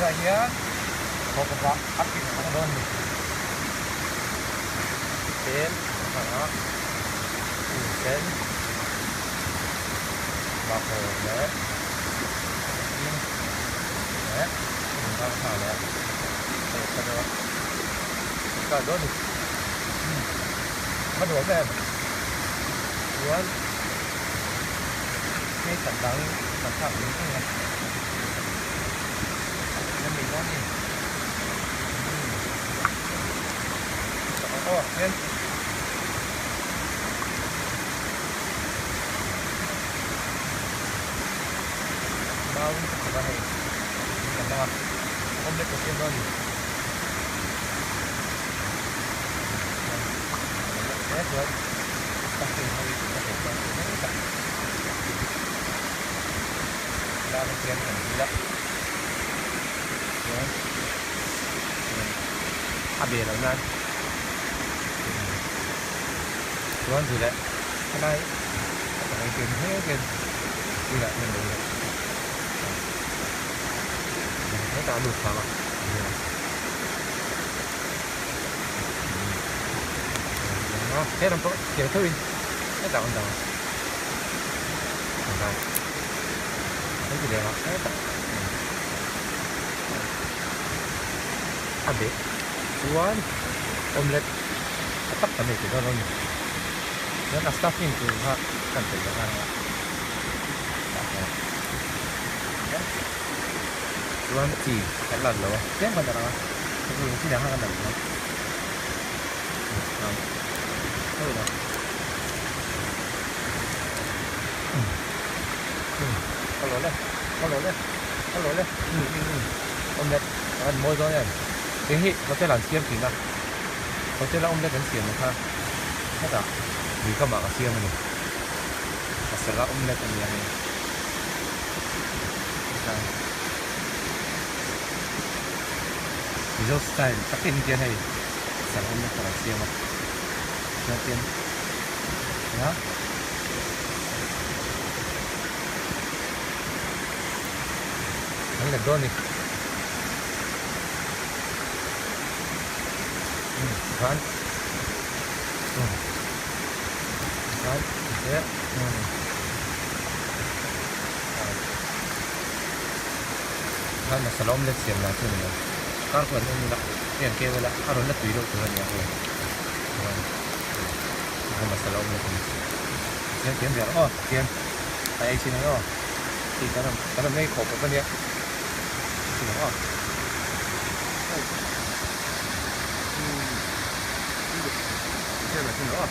Rồi nhớ một cái vỏ áp thì nó đơn đến đó đến bọc hồ đấy đấy mình đang thả đấy để cho nó cả đốt đi bắt đầu em muốn cái sản phẩm như thế này nên mình có gì lên bao nhiêu này làm nào không biết có tiền đâu nhỉ hết rồi các tiền hay có thể cho hết cả ra bên tiền gì đó bể lắm này luôn gì đấy cái này cái tiền hết tiền đi lại mình được hết cả lụt vào nó hết làm tốt kiểu thôi hết tạo đầu này cái gì đấy hết tạo bể cuốn omelette tất cả này kita luôn dan stuffing tu hak kan terjaga cuốn chỉ cái lần rồi chết mà đâu cái gì chỉ là hai lần thôi thôi rồi có lỗi đấy omelette ăn môi rồi này tiếng hị có thể làm xiêm thì nào có thể là omelette đánh xiêm được ha hết à vì các bạn xiêm này sẽ là omelette anh em này ví dụ style chắc tiền tiền này sẽ là omelette làm xiêm mà nó tiền đó nó là đôi này kan kan ya kan masalah omelette siam lah tu ni kan pun ni nak yang kau lah harus nak tujuh tu ni aku kan masalah omelette ni yang kian biar oh kian ayah sini oh kita ni kau apa dia sini oh这个是哦。